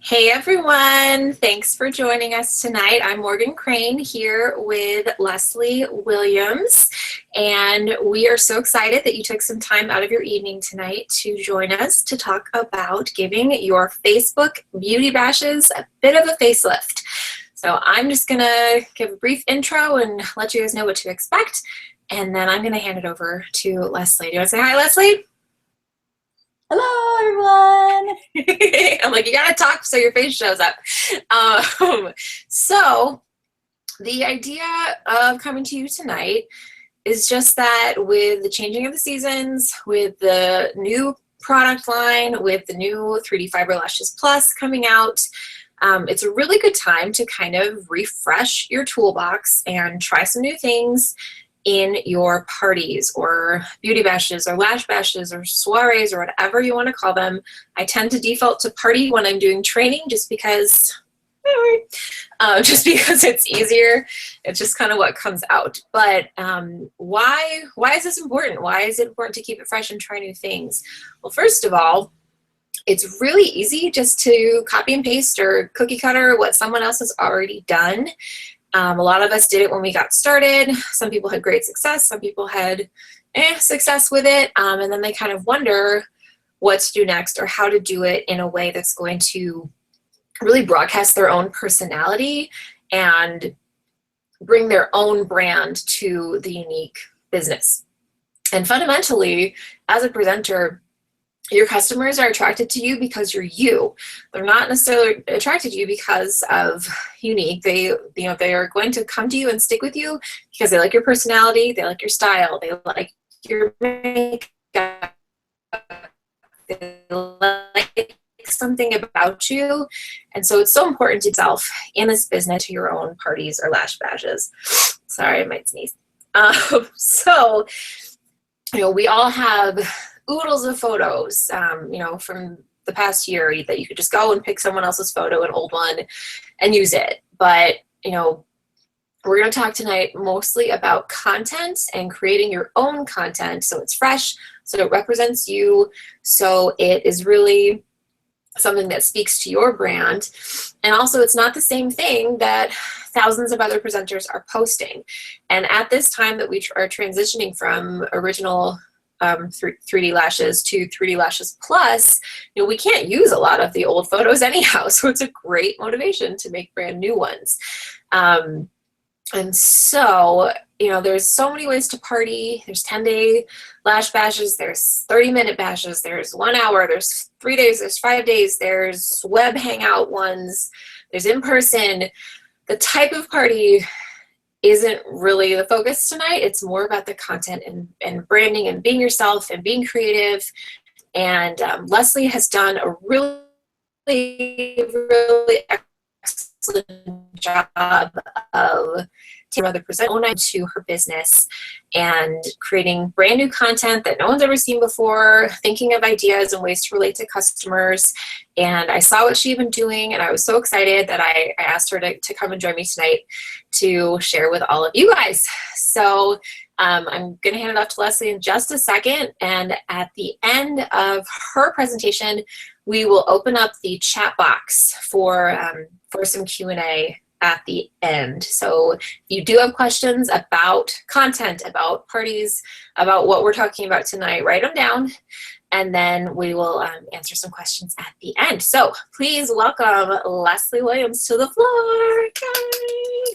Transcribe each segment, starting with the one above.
Hey everyone, thanks for joining us tonight. I'm Morgan Crane here with Leslie Williams, and we are so excited that you took some time out of your evening tonight to join us to talk about giving your Facebook beauty bashes a bit of a facelift. So I'm just gonna give a brief intro and let you guys know what to expect, and then I'm gonna hand it over to Leslie. Do you wanna say hi, Leslie? Hello, everyone. I'm like, you gotta talk so your face shows up. So the idea of coming to you tonight is just that with the changing of the seasons, with the new product line, with the new 3D Fiber Lashes Plus coming out, it's a really good time to kind of refresh your toolbox and try some new things in your parties or beauty bashes or lash bashes or soirees or whatever you want to call them. I tend to default to party when I'm doing training just because it's easier. It's just kind of what comes out. But why is this important? Why is it important to keep it fresh and try new things? Well, first of all, it's really easy just to copy and paste or cookie cutter what someone else has already done. A lot of us did it when we got started. Some people had great success. Some people had success with it. And then they kind of wonder what to do next or how to do it in a way that's going to really broadcast their own personality and bring their own brand to the unique business. And fundamentally, as a presenter, your customers are attracted to you because you're you. They're not necessarily attracted to you because of unique. They are going to come to you and stick with you because they like your personality, they like your style, they like your makeup, they like something about you. And so it's so important to yourself in this business to your own parties or lash bashes. Sorry, I might sneeze. So, we all have oodles of photos, from the past year that you could just go and pick someone else's photo, an old one, and use it. But, we're going to talk tonight mostly about content and creating your own content so it's fresh, so it represents you, so it is really something that speaks to your brand. And also it's not the same thing that thousands of other presenters are posting. And at this time that we are transitioning from original 3D lashes to 3D lashes plus, we can't use a lot of the old photos anyhow. So it's a great motivation to make brand new ones. And so, there's so many ways to party. There's 10-day lash bashes, there's 30-minute bashes, there's 1 hour, there's 3 days, there's 5 days, there's web hangout ones, there's in-person. The type of party isn't really the focus tonight. It's more about the content and branding and being yourself and being creative. And Leslie has done a really, really excellent job of taking the presenter to her business and creating brand new content that no one's ever seen before, thinking of ideas and ways to relate to customers. And I saw what she'd been doing, and I was so excited that I asked her to come and join me tonight to share with all of you guys. So I'm going to hand it off to Leslie in just a second, and at the end of her presentation, we will open up the chat box for some Q&A at the end. So if you do have questions about content, about parties, about what we're talking about tonight, write them down, and then we will answer some questions at the end. So please welcome Leslie Williams to the floor. Yay!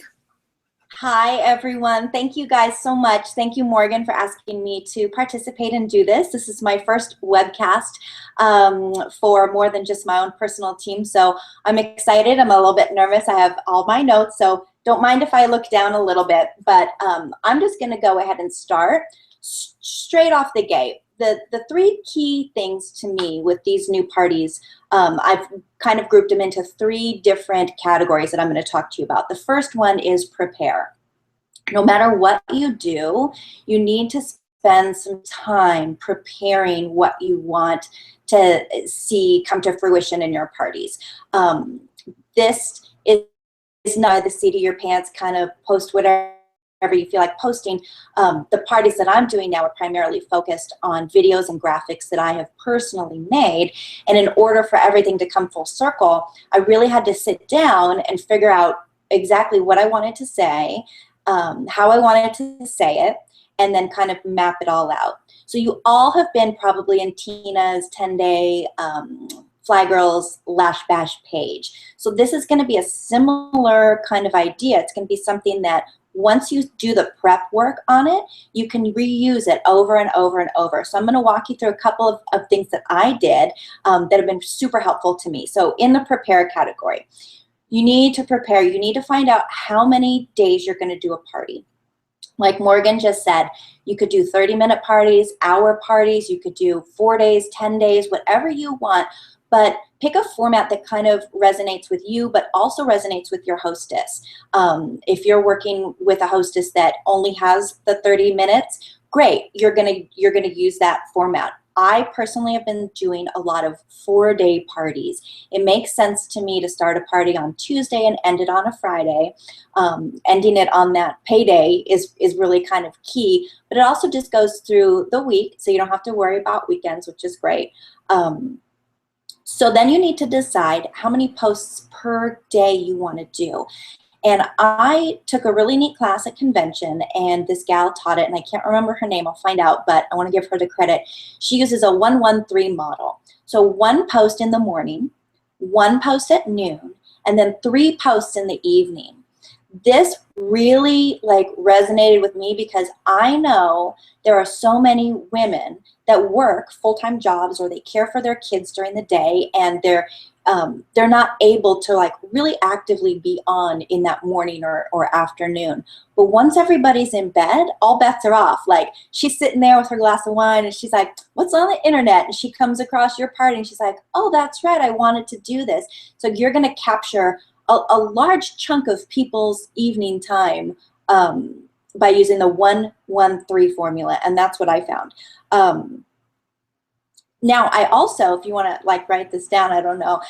Hi, everyone. Thank you guys so much. Thank you, Morgan, for asking me to participate and do this. This is my first webcast for more than just my own personal team. So I'm excited. I'm a little bit nervous. I have all my notes, so don't mind if I look down a little bit. But I'm just going to go ahead and start straight off the gate. The three key things to me with these new parties, I've kind of grouped them into three different categories that I'm going to talk to you about. The first one is prepare. No matter what you do, you need to spend some time preparing what you want to see come to fruition in your parties. This is not the seat of your pants kind of post whatever you feel like posting. The parties that I'm doing now are primarily focused on videos and graphics that I have personally made. And in order for everything to come full circle, I really had to sit down and figure out exactly what I wanted to say, how I wanted to say it, and then kind of map it all out. So you all have been probably in Tina's 10-day Fly Girls Lash Bash page. So this is going to be a similar kind of idea. It's going to be something that once you do the prep work on it, you can reuse it over and over and over. So I'm going to walk you through a couple of things that I did that have been super helpful to me. So in the prepare category, you need to prepare. You need to find out how many days you're going to do a party. Like Morgan just said, you could do 30-minute parties, hour parties, you could do 4 days, 10 days, whatever you want, but pick a format that kind of resonates with you, but also resonates with your hostess. If you're working with a hostess that only has the 30 minutes, great, you're gonna use that format. I personally have been doing a lot of 4-day parties. It makes sense to me to start a party on Tuesday and end it on a Friday. Ending it on that payday is really kind of key, but it also just goes through the week, so you don't have to worry about weekends, which is great. So then you need to decide how many posts per day you want to do. And I took a really neat class at convention, and this gal taught it, and I can't remember her name, I'll find out, but I want to give her the credit. She uses a 1-1-3 model. So 1 post in the morning, 1 post at noon, and then 3 posts in the evening. This really resonated with me because I know there are so many women that work full-time jobs or they care for their kids during the day, and they're not able to really actively be on in that morning or afternoon. But once everybody's in bed, all bets are off. She's sitting there with her glass of wine and she's like, what's on the internet? And she comes across your party and she's like, oh, that's right, I wanted to do this. So you're going to capture a large chunk of people's evening time by using the 1-1-3 formula, and that's what I found. Now, I also, if you want to write this down, I don't know,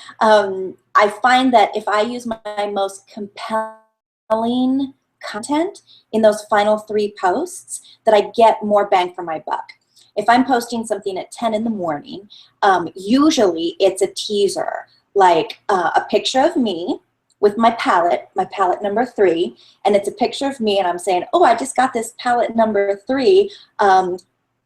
I find that if I use my most compelling content in those final 3 posts, that I get more bang for my buck. If I'm posting something at 10 in the morning, usually it's a teaser, a picture of me with my palette number 3, and it's a picture of me and I'm saying, oh, I just got this palette number 3.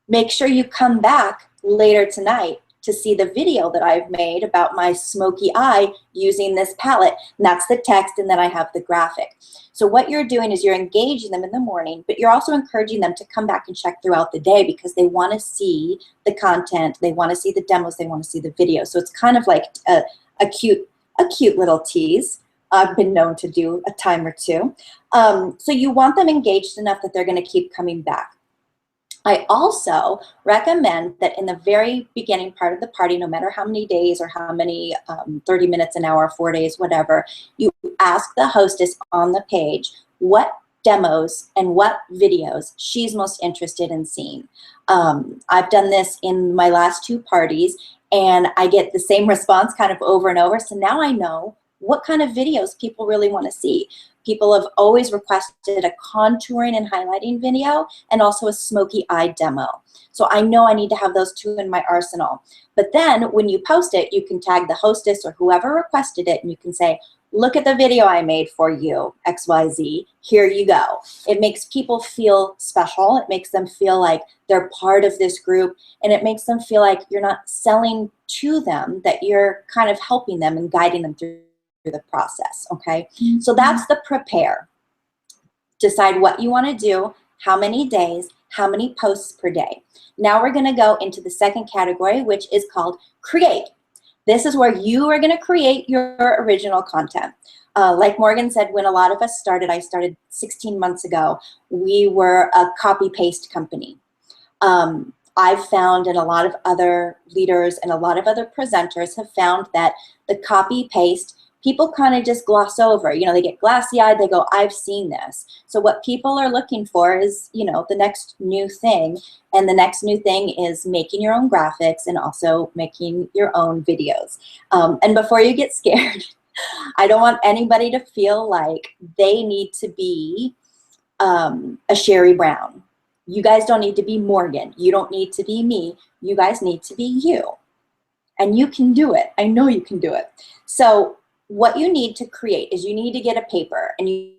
Make sure you come back later tonight to see the video that I've made about my smoky eye using this palette. And that's the text, and then I have the graphic. So what you're doing is you're engaging them in the morning, but you're also encouraging them to come back and check throughout the day because they want to see the content, they want to see the demos, they want to see the video. So it's kind of like a cute little tease. I've been known to do a time or 2. So you want them engaged enough that they're going to keep coming back. I also recommend that in the very beginning part of the party, no matter how many days or how many 30 minutes, an hour, 4 days, whatever, you ask the hostess on the page what demos and what videos she's most interested in seeing. I've done this in my last 2 parties, and I get the same response kind of over and over. So now I know what kind of videos people really want to see. People have always requested a contouring and highlighting video and also a smoky eye demo. So I know I need to have those 2 in my arsenal. But then when you post it, you can tag the hostess or whoever requested it, and you can say, look at the video I made for you, XYZ, here you go. It makes people feel special. It makes them feel like they're part of this group, and it makes them feel like you're not selling to them, that you're kind of helping them and guiding them through the process, okay? Mm-hmm. So that's the prepare. Decide what you want to do, how many days, how many posts per day. Now we're going to go into the second category, which is called create. This is where you are going to create your original content. Like Morgan said, when a lot of us started, I started 16 months ago, we were a copy-paste company. I've found, and a lot of other leaders and a lot of other presenters have found, that the copy-paste, people kind of just gloss over. You know, they get glassy-eyed, they go, I've seen this. So what people are looking for is, you know, the next new thing. And the next new thing is making your own graphics and also making your own videos. And before you get scared, I don't want anybody to feel like they need to be a Sherry Brown. You guys don't need to be Morgan. You don't need to be me. You guys need to be you. And you can do it. I know you can do it. So what you need to create is you need to get a paper, and you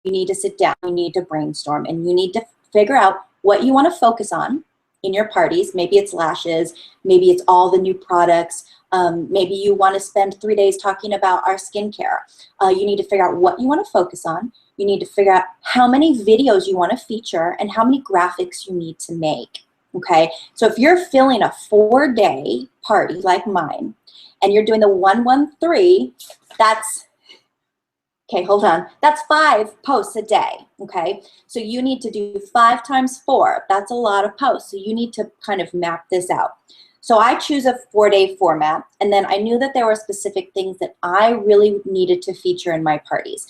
need to sit down, you need to brainstorm, and you need to figure out what you want to focus on in your parties. Maybe it's lashes, maybe it's all the new products, maybe you want to spend 3 days talking about our skincare. You need to figure out what you want to focus on. You need to figure out how many videos you want to feature and how many graphics you need to make. Okay, so if you're filling a 4-day party like mine, and you're doing the 113, that's, okay, hold on, that's 5 posts a day, okay? So you need to do 5 times 4, that's a lot of posts, so you need to kind of map this out. So I choose a 4-day format, and then I knew that there were specific things that I really needed to feature in my parties.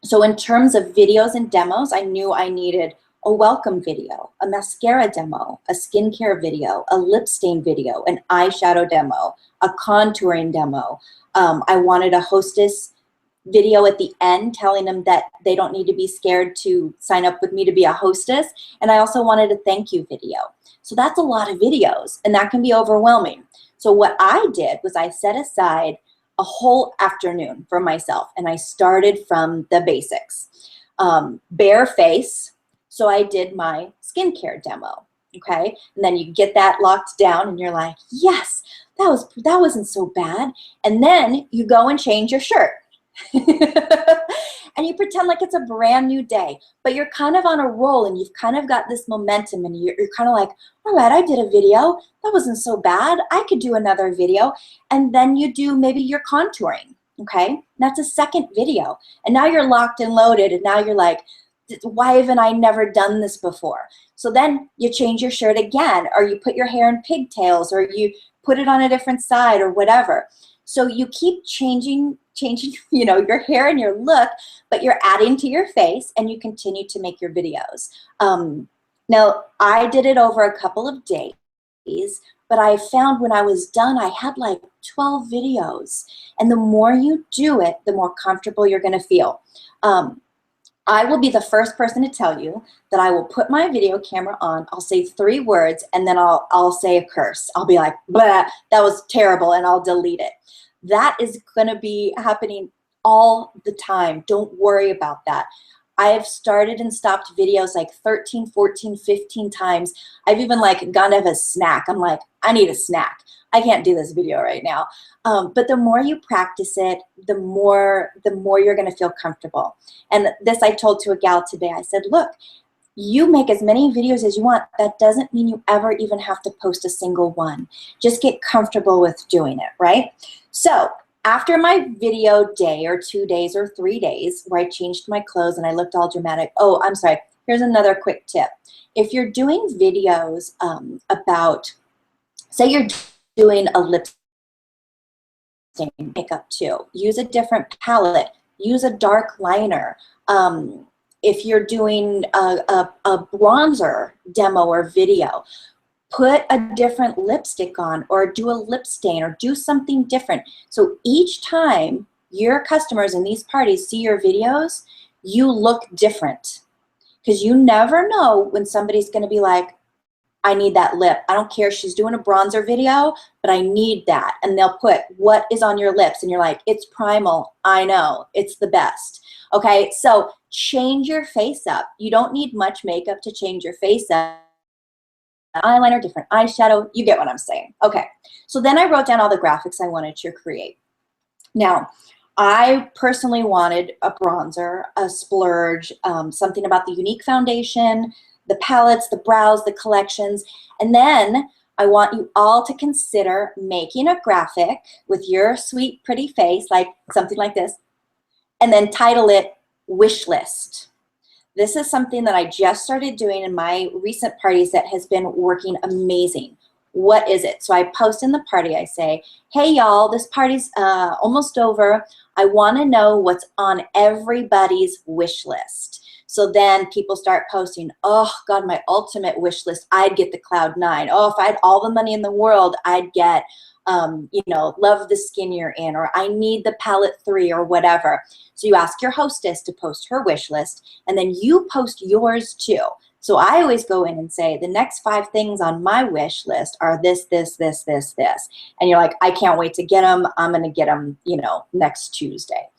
So in terms of videos and demos, I knew I needed a welcome video, a mascara demo, a skincare video, a lip stain video, an eyeshadow demo, a contouring demo. I wanted a hostess video at the end telling them that they don't need to be scared to sign up with me to be a hostess. And I also wanted a thank you video. So that's a lot of videos, and that can be overwhelming. So what I did was I set aside a whole afternoon for myself, and I started from the basics. Bare face. So I did my skincare demo, okay? And then you get that locked down and you're like, yes, that wasn't so bad. And then you go and change your shirt. And you pretend like it's a brand new day, but you're kind of on a roll and you've kind of got this momentum, and you're kind of like, all right, I did a video. That wasn't so bad. I could do another video. And then you do maybe your contouring, okay? That's a second video. And now you're locked and loaded, and now you're like, why haven't I never done this before? So then you change your shirt again, or you put your hair in pigtails, or you put it on a different side, or whatever. So you keep changing, you know, your hair and your look, but you're adding to your face, and you continue to make your videos. Now, I did it over a couple of days, but I found when I was done, I had like 12 videos. And the more you do it, the more comfortable you're going to feel. I will be the first person to tell you that I will put my video camera on, I'll say 3 words, and then I'll say a curse. I'll be like, blah, that was terrible, and I'll delete it. That is going to be happening all the time. Don't worry about that. I have started and stopped videos like 13, 14, 15 times. I've even like gone to have a snack. I'm like, I need a snack. I can't do this video right now. But the more you practice it, the more you're going to feel comfortable. And this I told to a gal today. I said, look, you make as many videos as you want. That doesn't mean you ever even have to post a single one. Just get comfortable with doing it, right? So after my video day or 2 days or 3 days where I changed my clothes and I looked all dramatic, oh, I'm sorry. Here's another quick tip. If you're doing videos about, say you're doing a lip stain makeup too, use a different palette, use a dark liner. If you're doing a bronzer demo or video, put a different lipstick on, or do a lip stain, or do something different. So each time your customers in these parties see your videos, you look different. Because you never know when somebody's going to be like, I need that lip. I don't care if she's doing a bronzer video, but I need that. And they'll put, what is on your lips? And you're like, it's Primal. I know. It's the best. Okay, so change your face up. You don't need much makeup to change your face up. Eyeliner, different eyeshadow, you get what I'm saying. Okay, so then I wrote down all the graphics I wanted to create. Now, I personally wanted a bronzer, a splurge, something about the Unique foundation, the palettes, the brows, the collections, and then I want you all to consider making a graphic with your sweet, pretty face, like something like this, and then title it Wish List. This is something that I just started doing in my recent parties that has been working amazing. What is it? So I post in the party, I say, hey y'all, this party's almost over. I want to know what's on everybody's wish list. So then people start posting, oh God, my ultimate wish list, I'd get the Cloud 9. Oh, if I had all the money in the world, I'd get, you know, love the skin you're in, or I need the palette 3 or whatever. So you ask your hostess to post her wish list, and then you post yours too. So I always go in and say, the next 5 things on my wish list are this, this, this, this, this. And you're like, I can't wait to get them. I'm going to get them, you know, next Tuesday.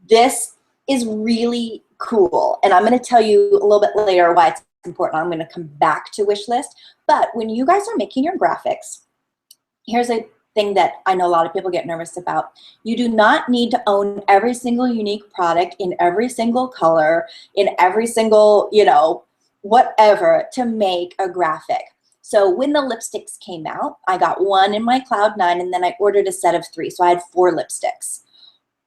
This is really cool. And I'm going to tell you a little bit later why it's important. I'm going to come back to wish list. But when you guys are making your graphics, here's a thing that I know a lot of people get nervous about. You do not need to own every single unique product in every single color, in every single, you know, whatever to make a graphic. So when the lipsticks came out, I got 1 in my Cloud 9, and then I ordered a set of 3. So I had 4 lipsticks.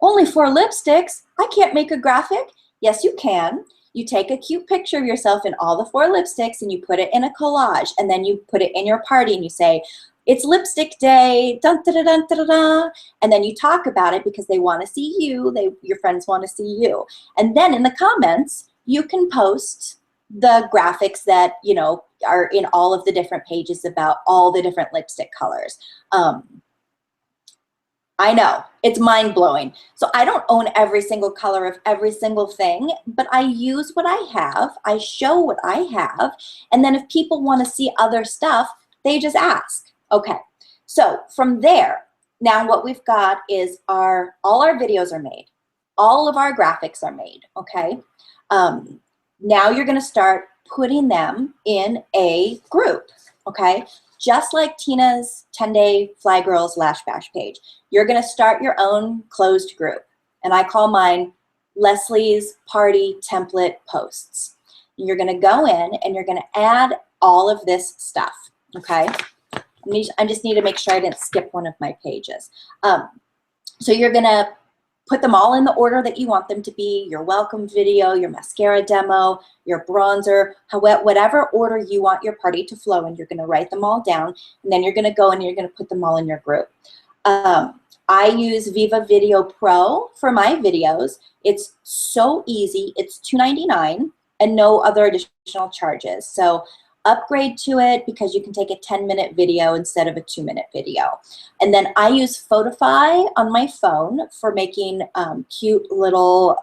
Only 4 lipsticks? I can't make a graphic? Yes, you can. You take a cute picture of yourself in all the 4 lipsticks and you put it in a collage, and then you put it in your party and you say, it's lipstick day, dun, da, da, dun, da, da, da. And then you talk about it because they want to see you, your friends want to see you. And then in the comments, you can post the graphics that, you know, are in all of the different pages about all the different lipstick colors. I know, it's mind-blowing. So I don't own every single color of every single thing, but I use what I have, I show what I have, and then if people want to see other stuff, they just ask. Okay, so from there, now what we've got is all our videos are made. All of our graphics are made, okay? Now you're gonna start putting them in a group, okay? Just like Tina's 10-day Fly Girls Lash Bash page. You're gonna start your own closed group. And I call mine Leslie's Party Template Posts. You're gonna go in and you're gonna add all of this stuff, okay? I just need to make sure I didn't skip one of my pages. So you're gonna put them all in the order that you want them to be, your welcome video, your mascara demo, your bronzer, whatever order you want your party to flow in, you're gonna write them all down, and then you're gonna go and you're gonna put them all in your group. I use Viva Video Pro for my videos. It's so easy, it's $2.99 and no other additional charges. So upgrade to it because you can take a 10-minute video instead of a 2-minute video. And then I use Photify on my phone for making cute little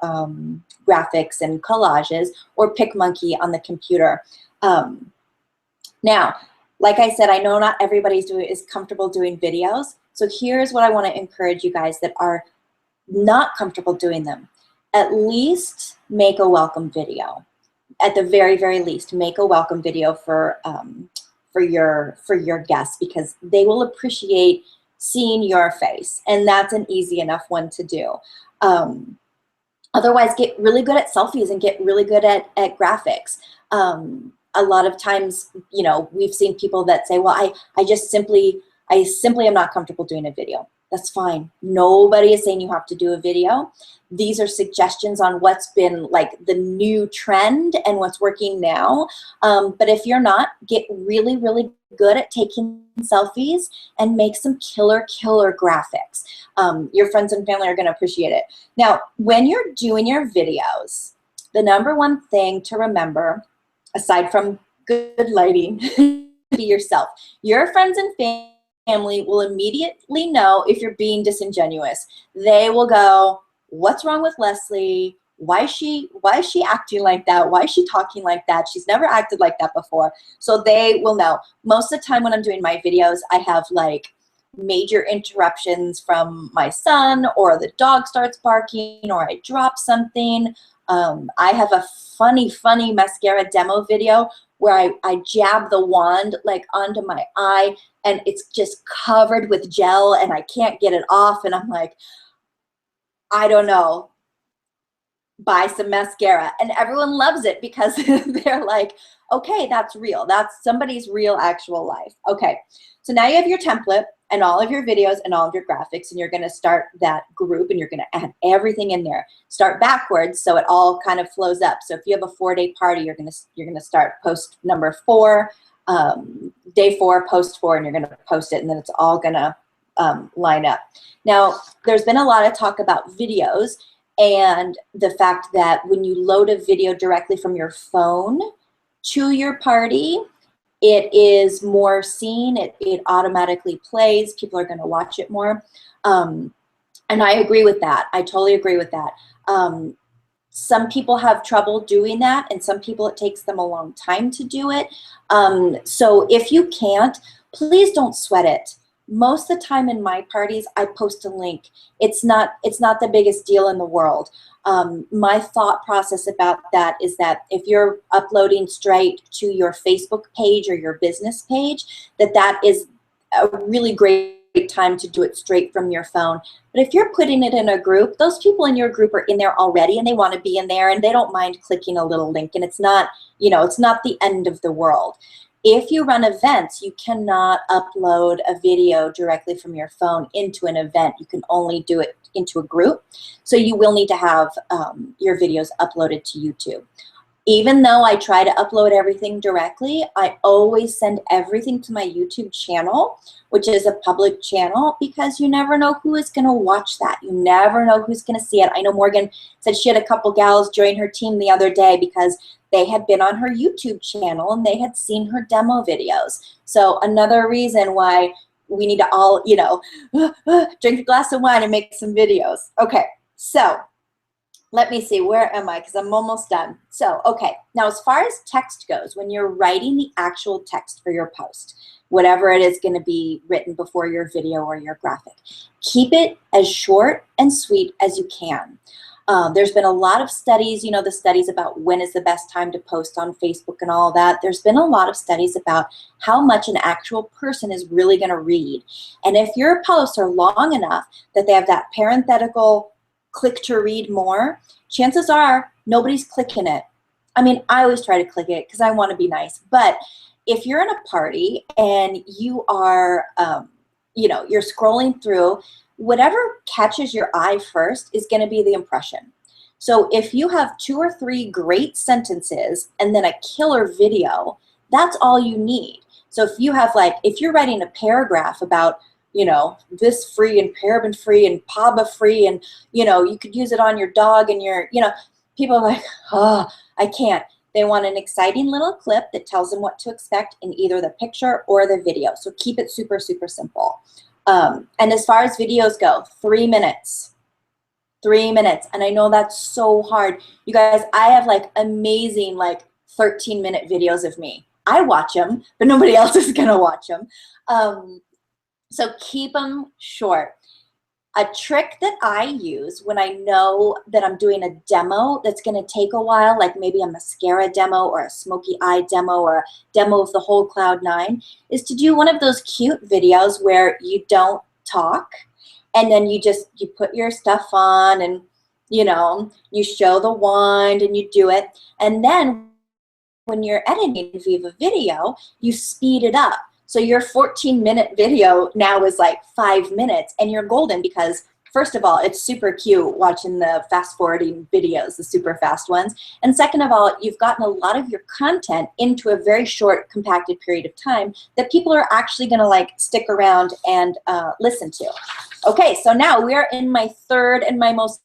graphics and collages, or PicMonkey on the computer. Now, like I said, I know not everybody is comfortable doing videos. So here's what I want to encourage you guys that are not comfortable doing them. At least make a welcome video. At the very, very least, make a welcome video for your guests, because they will appreciate seeing your face, and that's an easy enough one to do. Otherwise, get really good at selfies and get really good at graphics. A lot of times, you know, we've seen people that say, well, I simply am not comfortable doing a video. That's fine. Nobody is saying you have to do a video. These are suggestions on what's been like the new trend and what's working now. But if you're not, get really, really good at taking selfies and make some killer graphics. Your friends and family are going to appreciate it. Now, when you're doing your videos, the #1 thing to remember, aside from good lighting, be yourself. Your friends and family will immediately know if you're being disingenuous. They will go, what's wrong with Leslie? Why is she acting like that? Why is she talking like that? She's never acted like that before. So they will know. Most of the time when I'm doing my videos, I have like major interruptions from my son, or the dog starts barking, or I drop something. I have a funny mascara demo video where I jab the wand like onto my eye, and it's just covered with gel and I can't get it off, and I'm like, I don't know, buy some mascara. And everyone loves it because they're like, okay, that's real. That's somebody's real actual life. Okay, so now you have your template and all of your videos and all of your graphics, and you're gonna start that group and you're gonna add everything in there. Start backwards so it all kind of flows up. So if you have a 4-day party, you're gonna start post number 4, day 4, post 4, and you're gonna post it, and then it's all gonna line up. Now, there's been a lot of talk about videos, and the fact that when you load a video directly from your phone to your party, it is more seen, it automatically plays, people are going to watch it more. And I agree with that. I totally agree with that. Some people have trouble doing that, and some people it takes them a long time to do it. So if you can't, please don't sweat it. Most of the time in my parties, I post a link. It's not the biggest deal in the world. My thought process about that is that if you're uploading straight to your Facebook page or your business page, that is a really great time to do it straight from your phone. But if you're putting it in a group, those people in your group are in there already and they want to be in there and they don't mind clicking a little link, and it's not, it's not the end of the world. If you run events, you cannot upload a video directly from your phone into an event. You can only do it into a group. So you will need to have your videos uploaded to YouTube. Even though I try to upload everything directly, I always send everything to my YouTube channel, which is a public channel, because you never know who is going to watch that. You never know who's going to see it. I know Morgan said she had a couple gals join her team the other day because they had been on her YouTube channel and they had seen her demo videos. So another reason why we need to all, drink a glass of wine and make some videos. Okay, so let me see, where am I? Because I'm almost done. So, okay, now as far as text goes, when you're writing the actual text for your post, whatever it is going to be written before your video or your graphic, keep it as short and sweet as you can. There's been a lot of studies, the studies about when is the best time to post on Facebook and all that. There's been a lot of studies about how much an actual person is really going to read. And if your posts are long enough that they have that parenthetical click to read more, chances are nobody's clicking it. I mean, I always try to click it because I want to be nice. But if you're in a party and you are, you're scrolling through, whatever catches your eye first is going to be the impression. So if you have 2 or 3 great sentences and then a killer video, that's all you need. So if you have if you're writing a paragraph about, this free and paraben free and PABA free, and, you could use it on your dog and your, people are like, oh, I can't. They want an exciting little clip that tells them what to expect in either the picture or the video. So keep it super, super simple. And as far as videos go, 3 minutes. 3 minutes. And I know that's so hard. You guys, I have amazing 13-minute videos of me. I watch them, but nobody else is going to watch them. So keep them short. A trick that I use when I know that I'm doing a demo that's going to take a while, like maybe a mascara demo or a smoky eye demo or a demo of the whole Cloud9, is to do one of those cute videos where you don't talk and then you put your stuff on and, you show the wand and you do it. And then when you're editing Viva Video, you speed it up. So your 14-minute video now is 5 minutes, and you're golden because, first of all, it's super cute watching the fast-forwarding videos, the super fast ones. And second of all, you've gotten a lot of your content into a very short, compacted period of time that people are actually going to stick around and listen to. Okay, so now we are in my third and my most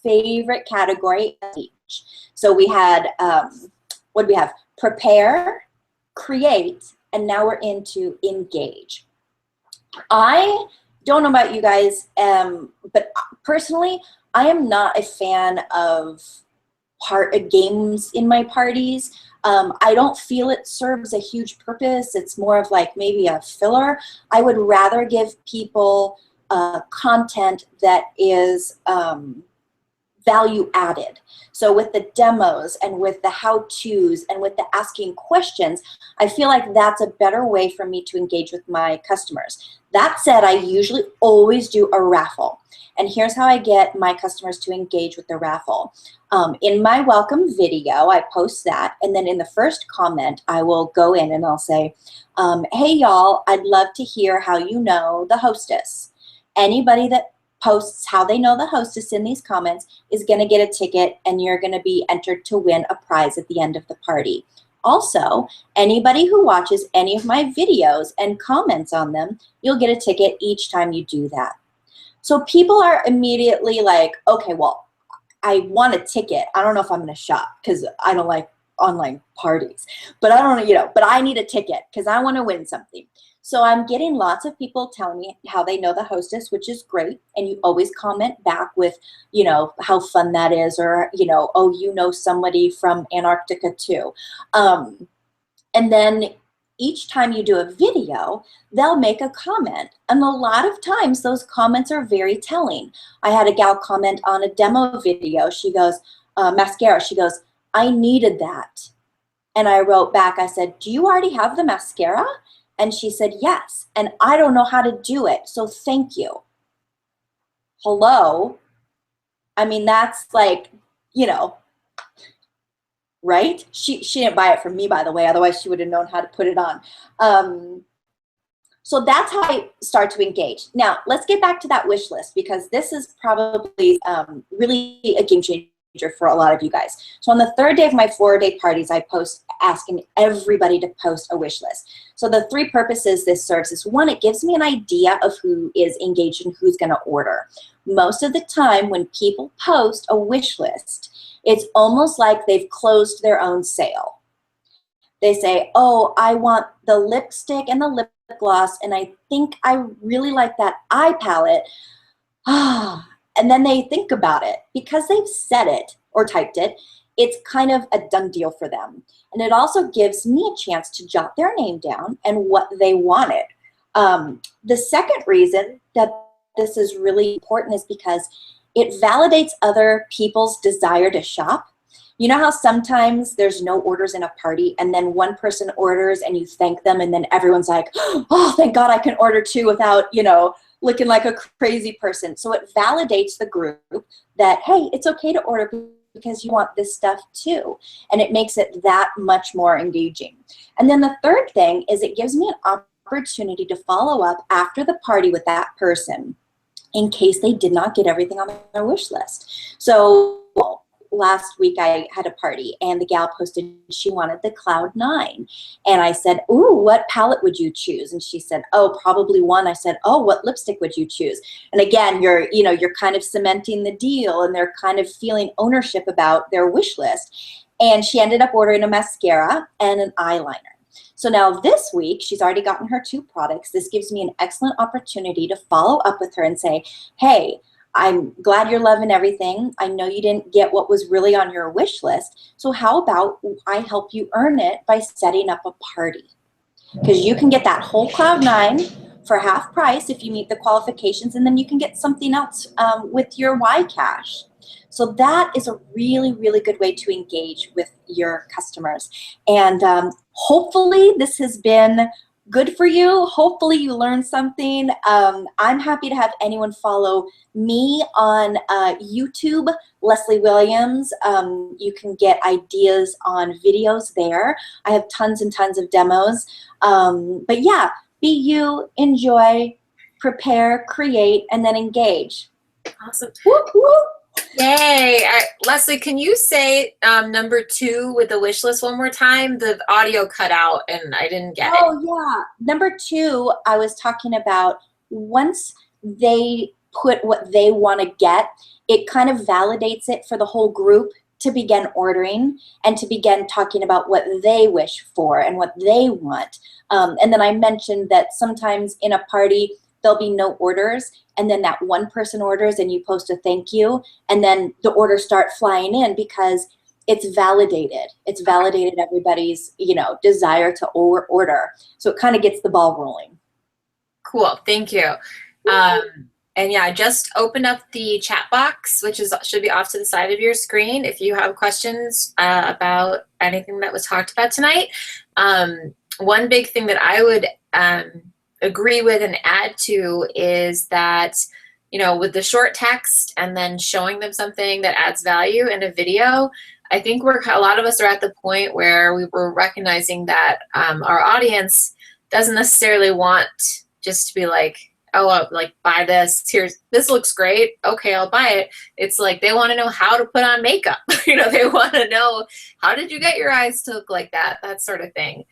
favorite category, teach. So we had, what do we have? Prepare, create, and now we're into engage. I don't know about you guys, but personally, I am not a fan of games in my parties. I don't feel it serves a huge purpose. It's more of maybe a filler. I would rather give people content that is value added. So with the demos and with the how-tos and with the asking questions, I feel like that's a better way for me to engage with my customers. That said, I usually always do a raffle. And here's how I get my customers to engage with the raffle. In my welcome video, I post that. And then in the first comment, I will go in and I'll say, hey, y'all, I'd love to hear how you know the hostess. Anybody that posts how they know the hostess in these comments is going to get a ticket, and you're going to be entered to win a prize at the end of the party. Also, anybody who watches any of my videos and comments on them, you'll get a ticket each time you do that. So people are immediately like, okay, well, I want a ticket. I don't know if I'm going to shop because I don't like online parties, but I don't, but I need a ticket because I want to win something. So I'm getting lots of people telling me how they know the hostess, which is great. And you always comment back with, how fun that is, or, oh, somebody from Antarctica too. And then each time you do a video, they'll make a comment. And a lot of times those comments are very telling. I had a gal comment on a demo video. She goes, mascara. She goes, I needed that. And I wrote back, I said, do you already have the mascara? And she said, yes. And I don't know how to do it. So thank you. Hello. I mean, that's like, right? She didn't buy it from me, by the way. Otherwise, she would have known how to put it on. So that's how I start to engage. Now, let's get back to that wish list, because this is probably really a game changer for a lot of you guys. So on the third day of my 4-day parties, I post asking everybody to post a wish list. So the 3 purposes this serves is, 1, it gives me an idea of who is engaged and who's going to order. Most of the time when people post a wish list, it's almost like they've closed their own sale. They say, oh, I want the lipstick and the lip gloss, and I think I really like that eye palette. And then they think about it. Because they've said it or typed it, it's kind of a done deal for them. And it also gives me a chance to jot their name down and what they wanted. The second reason that this is really important is because it validates other people's desire to shop. You know how sometimes there's no orders in a party and then one person orders and you thank them and then everyone's like, oh, thank God I can order too without, looking like a crazy person. So it validates the group that, hey, it's okay to order because you want this stuff too. And it makes it that much more engaging. And then the third thing is it gives me an opportunity to follow up after the party with that person in case they did not get everything on their wish list. So last week I had a party and the gal posted she wanted the Cloud 9. And I said, ooh, what palette would you choose? And she said, oh, probably one. I said, oh, what lipstick would you choose? And again, you're kind of cementing the deal and they're kind of feeling ownership about their wish list. And she ended up ordering a mascara and an eyeliner. So now this week, she's already gotten her 2 products. This gives me an excellent opportunity to follow up with her and say, hey, I'm glad you're loving everything. I know you didn't get what was really on your wish list. So how about I help you earn it by setting up a party? Because you can get that whole Cloud 9 for half price if you meet the qualifications, and then you can get something else with your Y Cash. So that is a really, really good way to engage with your customers. And hopefully this has been good for you. Hopefully you learned something. I'm happy to have anyone follow me on YouTube, Leslie Williams. You can get ideas on videos there. I have tons and tons of demos. But yeah, be you, enjoy, prepare, create, and then engage. Awesome. Whoop, whoop. Yay. Leslie, can you say number 2 with the wish list one more time? The audio cut out and I didn't get it. Oh, yeah. Number 2, I was talking about once they put what they want to get, it kind of validates it for the whole group to begin ordering and to begin talking about what they wish for and what they want. And then I mentioned that sometimes in a party, there'll be no orders, and then that one person orders and you post a thank you, and then the orders start flying in because it's validated. It's validated everybody's, desire to order. So it kind of gets the ball rolling. Cool, thank you. And yeah, I just opened up the chat box, which should be off to the side of your screen if you have questions about anything that was talked about tonight. One big thing that I would agree with and add to is that, with the short text and then showing them something that adds value in a video, I think a lot of us are at the point where we're recognizing that our audience doesn't necessarily want just to be like, oh, like buy this, this looks great, okay, I'll buy it. It's like they want to know how to put on makeup. They want to know, how did you get your eyes to look like that sort of thing.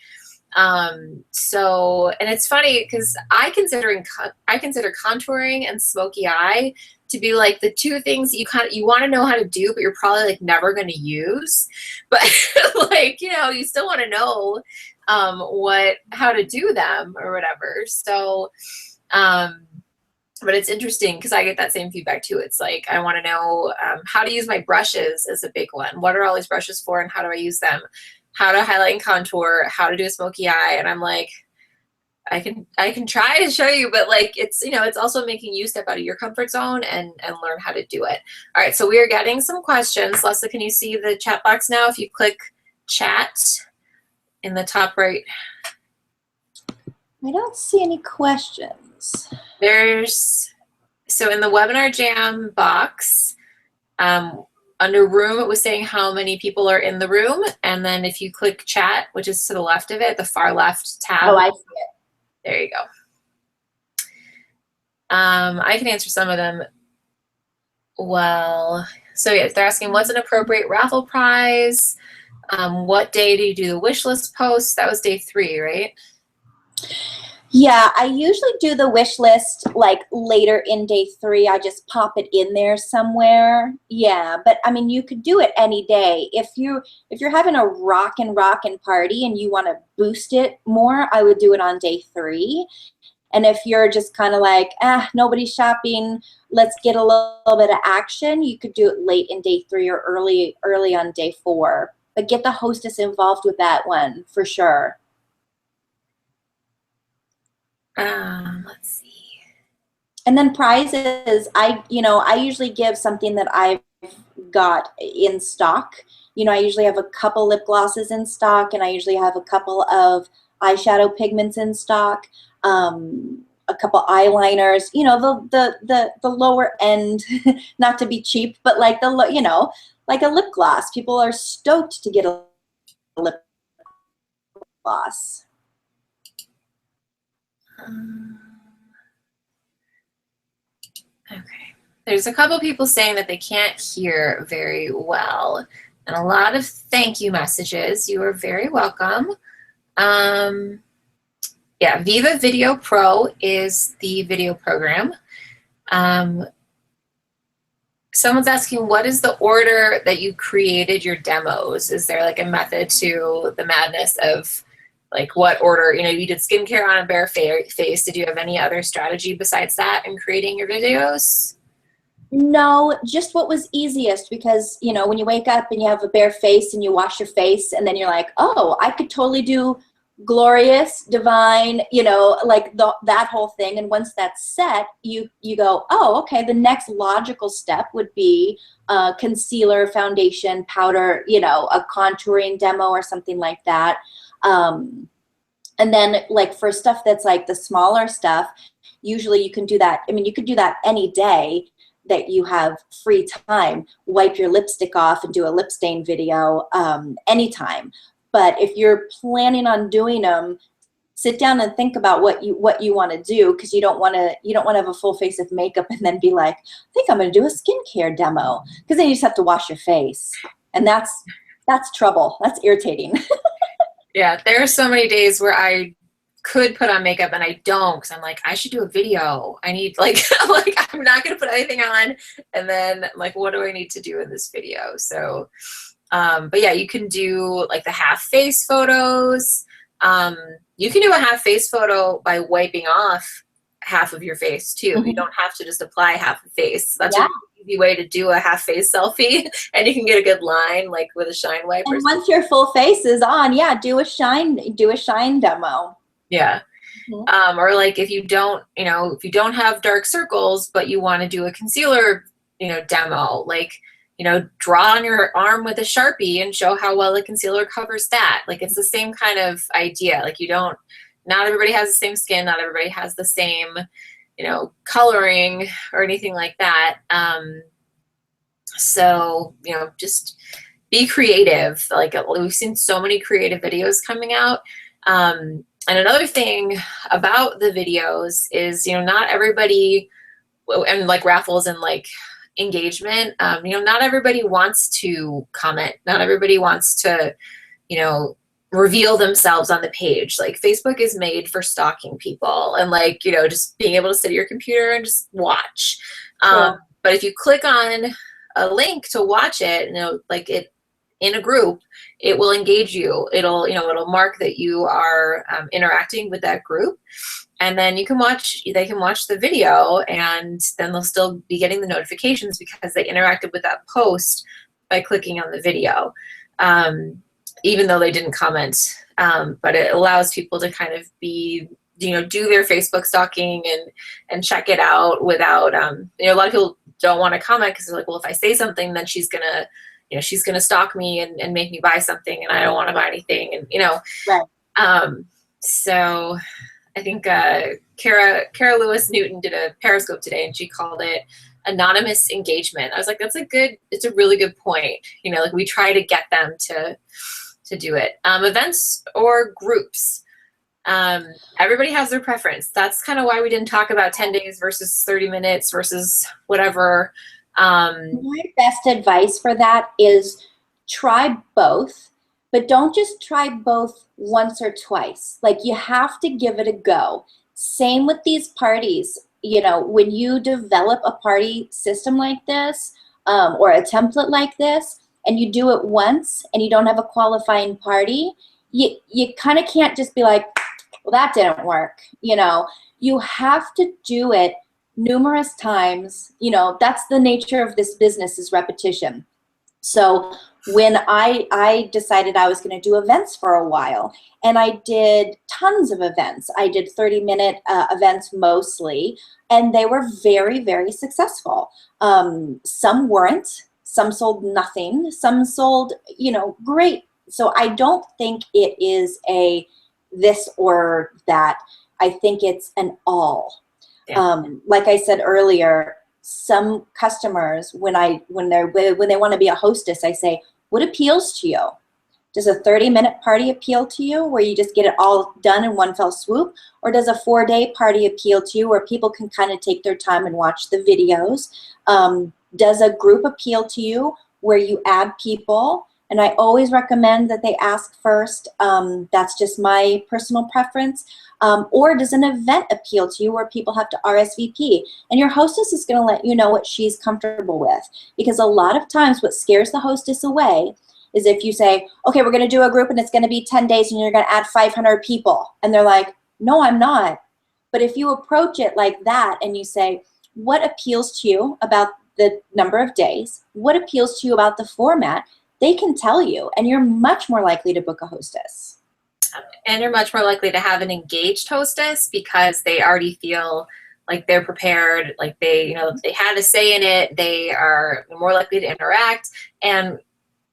So, and it's funny because I consider contouring and smoky eye to be like the two things you want to know how to do, but you're probably like never going to use. But like, you know, you still want to know how to do them or whatever. So, but it's interesting because I get that same feedback too. It's like, I want to know how to use my brushes is a big one. What are all these brushes for and how do I use them? How to highlight and contour, how to do a smoky eye. And I'm like, I can try to show you, but like, it's, you know, it's also making you step out of your comfort zone and learn how to do it. All right. So we are getting some questions. Leslie, can you see the chat box now? If you click chat in the top right. I don't see any questions. So in the webinar jam box, under room, it was saying how many people are in the room. And then if you click chat, which is to the left of it, the far left tab. Oh, I see it. There you go. I can answer some of them. Well, so yes, they're asking what's an appropriate raffle prize? What day do you do the wish list post? That was day 3, right? Yeah, I usually do the wish list like later in day 3. I just pop it in there somewhere. Yeah, but I mean, you could do it any day. If you're having a rockin' party and you want to boost it more, I would do it on day 3. And if you're just kind of like, nobody's shopping, let's get a little bit of action, you could do it late in day 3 or early on day 4. But get the hostess involved with that one for sure. Let's see. And then prizes, I usually give something that I've got in stock. You know, I usually have a couple lip glosses in stock, and I usually have a couple of eyeshadow pigments in stock, a couple eyeliners. You know, the lower end, not to be cheap, but like like a lip gloss. People are stoked to get a lip gloss. Okay. There's a couple people saying that they can't hear very well, and a lot of thank you messages. You are very welcome. Yeah, Viva Video Pro is the video program. Someone's asking, what is the order that you created your demos? Is there like a method to the madness of like what order, you know, you did skincare on a bare face. Did you have any other strategy besides that in creating your videos? No, just what was easiest, because, you know, when you wake up and you have a bare face and you wash your face and then you're like, oh, I could totally do glorious, divine, you know, like that whole thing. And once that's set, you go, oh, okay, the next logical step would be concealer, foundation, powder, you know, a contouring demo or something like that. And then like for stuff that's like the smaller stuff, usually you can do that. I mean, you could do that any day that you have free time. Wipe your lipstick off and do a lip stain video anytime. But if you're planning on doing them, sit down and think about what you want to do, because you don't want to have a full face of makeup and then be like, I think I'm going to do a skincare demo, because then you just have to wash your face, and that's trouble. That's irritating. Yeah, there are so many days where I could put on makeup and I don't, because I'm like, I should do a video. I need like, I'm not going to put anything on. And then like, what do I need to do in this video? So, but yeah, you can do like the half face photos. You can do a half face photo by wiping off half of your face too. Mm-hmm. You don't have to just apply half a face. That's an easy way to do a half face selfie, and you can get a good line like with a shine wipe. And once your full face is on, do a shine demo. Yeah. Mm-hmm. Or like if you don't have dark circles, but you want to do a concealer, demo, like, draw on your arm with a Sharpie and show how well the concealer covers that. Like, it's the same kind of idea. Like, not everybody has the same skin. Not everybody has the same, coloring or anything like that. So, just be creative. Like, we've seen so many creative videos coming out. And another thing about the videos is, not everybody, and like raffles and like engagement, not everybody wants to comment. Not everybody wants to, reveal themselves on the page. Like Facebook is made for stalking people and like, you know, just being able to sit at your computer and just watch. True. But if you click on a link to watch it, you know, like it in a group, it will engage you. It'll, you know, it'll mark that you are interacting with that group. And then they can watch the video, and then they'll still be getting the notifications because they interacted with that post by clicking on the video. Even though they didn't comment, but it allows people to kind of be, you know, do their Facebook stalking and check it out without, you know, a lot of people don't want to comment because they're like, well, if I say something, then she's gonna, you know, she's gonna stalk me and make me buy something, and I don't want to buy anything, and you know, Right. So I think Kara Lewis Newton did a Periscope today, and she called it anonymous engagement. I was like, it's a really good point. You know, like we try to get them to do it. Events or groups. Everybody has their preference. That's kind of why we didn't talk about 10 days versus 30 minutes versus whatever. My best advice for that is try both, but don't just try both once or twice. Like you have to give it a go. Same with these parties. You know, when you develop a party system like this, or a template like this, and you do it once and you don't have a qualifying party, you kind of can't just be like, well, that didn't work. You know, you have to do it numerous times. You know, that's the nature of this business, is repetition. So when I decided I was going to do events for a while, and I did tons of events. I did 30-minute events mostly, and they were very, very successful. Some weren't. Some sold nothing. Some sold, you know, great. So I don't think it is a this or that. I think it's an all. Yeah. Like I said earlier, some customers, when they want to be a hostess, I say, what appeals to you? Does a 30-minute party appeal to you where you just get it all done in one fell swoop? Or does a 4-day party appeal to you where people can kind of take their time and watch the videos? Does a group appeal to you where you add people? And I always recommend that they ask first. That's just my personal preference. Or does an event appeal to you where people have to RSVP? And your hostess is going to let you know what she's comfortable with. Because a lot of times what scares the hostess away is if you say, okay, we're going to do a group and it's going to be 10 days and you're going to add 500 people. And they're like, no, I'm not. But if you approach it like that and you say, what appeals to you about the number of days? What appeals to you about the format? They can tell you, and you're much more likely to book a hostess. And you're much more likely to have an engaged hostess because they already feel like they're prepared, like they, you know, they had a say in it. They are more likely to interact. And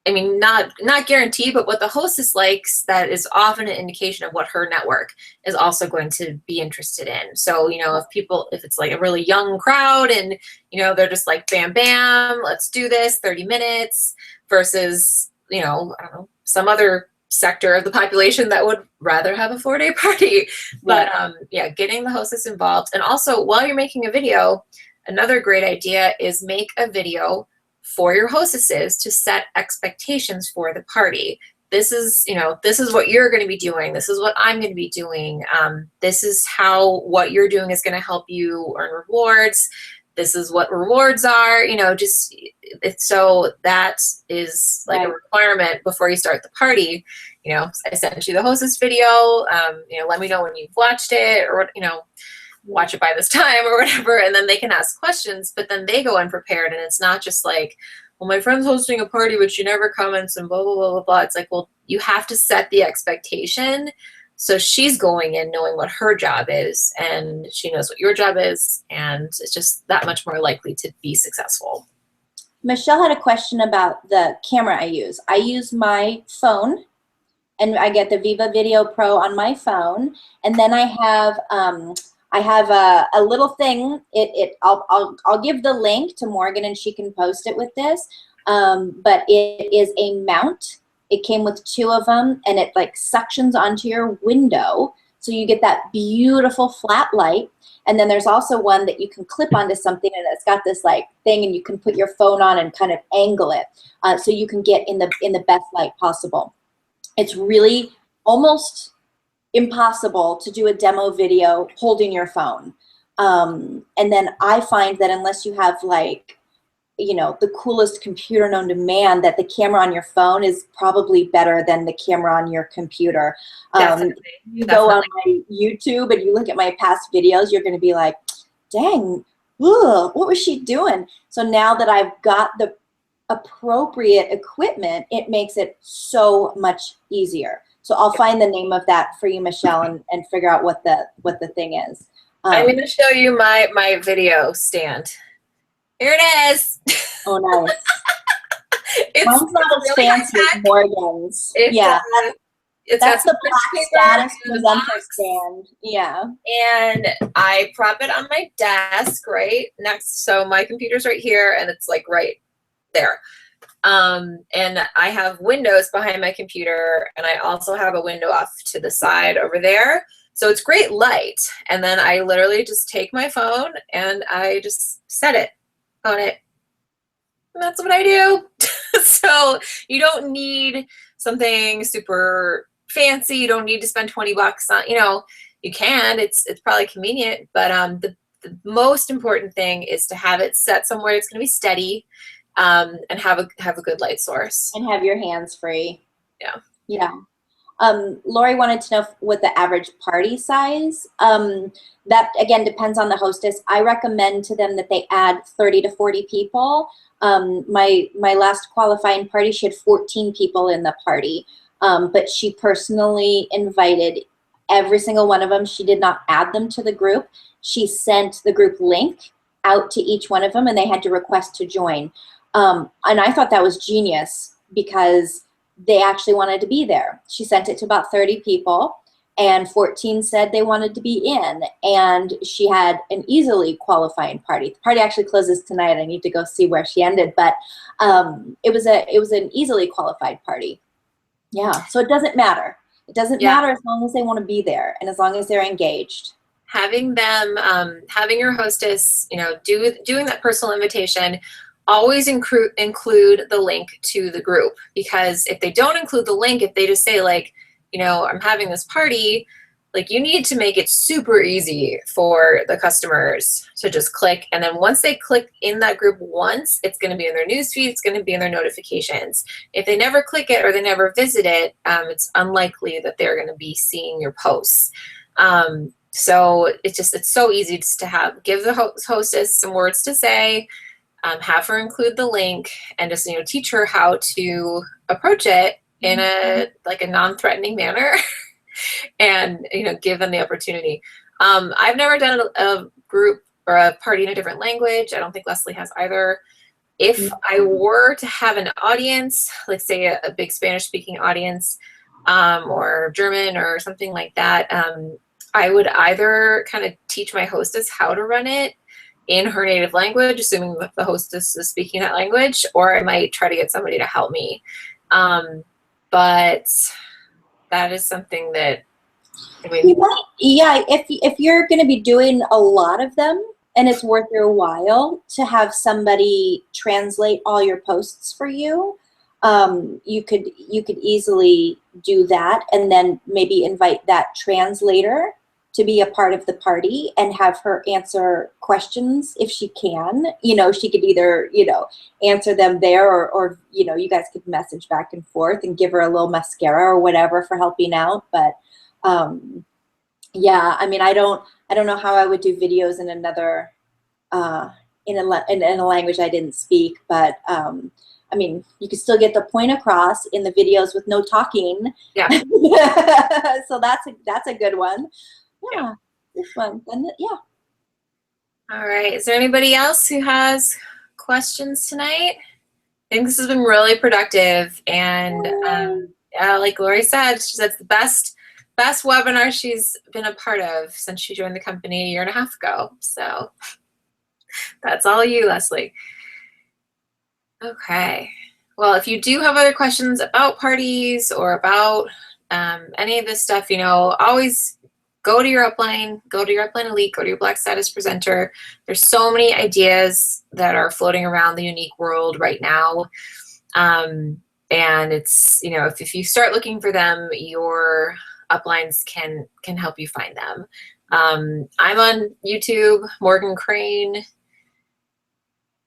I mean, not guaranteed, but what the hostess likes, that is often an indication of what her network is also going to be interested in. So, you know, if it's like a really young crowd and, you know, they're just like, bam, bam, let's do this, 30 minutes versus, you know, I don't know, some other sector of the population that would rather have a 4-day party. But yeah, getting the hostess involved. And also while you're making a video, another great idea is make a video for your hostesses to set expectations for the party. This is, you know, this is what you're going to be doing. This is what I'm going to be doing. This is how what you're doing is going to help you earn rewards. This is what rewards are, you know, just so that is like a requirement before you start the party. You know, I sent you the hostess video, you know, let me know when you've watched it, or, you know, watch it by this time or whatever, and then they can ask questions, but then they go unprepared, and it's not just like, well, my friend's hosting a party but she never comments and blah blah blah blah blah. It's like, well, you have to set the expectation so she's going in knowing what her job is and she knows what your job is, and it's just that much more likely to be successful. Michelle had a question about the camera I use. I use my phone, and I get the Viva Video Pro on my phone, and then I have a little thing. I'll give the link to Morgan and she can post it with this. But it is a mount. It came with 2 of them, and it like suctions onto your window, so you get that beautiful flat light. And then there's also one that you can clip onto something, and it's got this like thing, and you can put your phone on and kind of angle it, so you can get in the best light possible. It's really almost impossible to do a demo video holding your phone. And then I find that unless you have like, you know, the coolest computer known to man, that the camera on your phone is probably better than the camera on your computer. Definitely. You go on my YouTube and you look at my past videos, you're going to be like, dang, ugh, what was she doing? So now that I've got the appropriate equipment, it makes it so much easier. So I'll find the name of that for you, Michelle, and figure out what the thing is. I'm going to show you my video stand. Here it is. Oh, nice. Mine's not as really fancy as Morgan's. Yeah. That's the Black Status presenter stand. Yeah. And I prop it on my desk right next. So my computer's right here and it's like right there. And I have windows behind my computer, and I also have a window off to the side over there. So it's great light. And then I literally just take my phone and I just set it on it. And that's what I do. So you don't need something super fancy. You don't need to spend 20 bucks on, you know, you can, it's probably convenient, but the most important thing is to have it set somewhere it's going to be steady, and have a good light source. And have your hands free. Yeah. Yeah. Lori wanted to know what the average party size. That again depends on the hostess. I recommend to them that they add 30 to 40 people. My last qualifying party, she had 14 people in the party, but she personally invited every single one of them. She did not add them to the group. She sent the group link out to each one of them, and they had to request to join. And I thought that was genius because they actually wanted to be there. She sent it to about 30 people, and 14 said they wanted to be in, and she had an easily qualifying party. The party actually closes tonight. I need to go see where she ended, but it was an easily qualified party. Yeah, so it doesn't matter. It doesn't matter as long as they want to be there and as long as they're engaged. Having them, having your hostess, you know, doing that personal invitation, always include the link to the group, because if they don't include the link, if they just say like, you know, I'm having this party, like you need to make it super easy for the customers to just click. And then once they click in that group once, it's going to be in their newsfeed, it's going to be in their notifications. If they never click it or they never visit it, it's unlikely that they're going to be seeing your posts. So it's so easy just to give the hostess some words to say, have her include the link, and just, you know, teach her how to approach it in a non-threatening manner and, you know, give them the opportunity. I've never done a group or a party in a different language. I don't think Leslie has either. If I were to have an audience, like say a big Spanish speaking audience, or German or something like that, I would either kind of teach my hostess how to run it in her native language, assuming that the hostess is speaking that language, or I might try to get somebody to help me. But that is something that, I mean, if you're going to be doing a lot of them and it's worth your while to have somebody translate all your posts for you, you could easily do that, and then maybe invite that translator to be a part of the party and have her answer questions if she can. You know, she could either, you know, answer them there, or you know, you guys could message back and forth and give her a little mascara or whatever for helping out. But yeah, I mean, I don't know how I would do videos in another in a language I didn't speak, but I mean, you can still get the point across in the videos with no talking. Yeah. So that's a good one. Yeah, this one. And yeah. All right. Is there anybody else who has questions tonight? I think this has been really productive, and yeah, like Lori said, she said it's the best webinar she's been a part of since she joined the company a year and a half ago. So that's all you, Leslie. Okay. Well, if you do have other questions about parties or about any of this stuff, you know, always go to your upline, go to your upline elite, go to your Black Status presenter. There's so many ideas that are floating around the unique world right now. And it's, you know, if you start looking for them, your uplines can help you find them. I'm on YouTube, Morgan Crane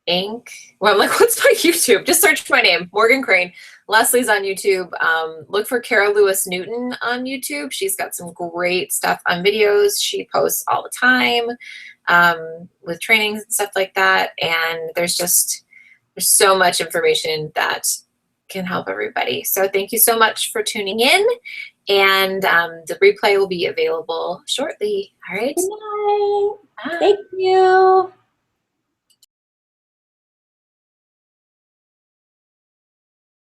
Inc. Well, I'm like, what's my YouTube? Just search my name, Morgan Crane. Leslie's on YouTube. Look for Cara Lewis Newton on YouTube. She's got some great stuff on videos. She posts all the time with trainings and stuff like that. And there's so much information that can help everybody. So thank you so much for tuning in. And the replay will be available shortly. All right. Good night. Bye. Thank you.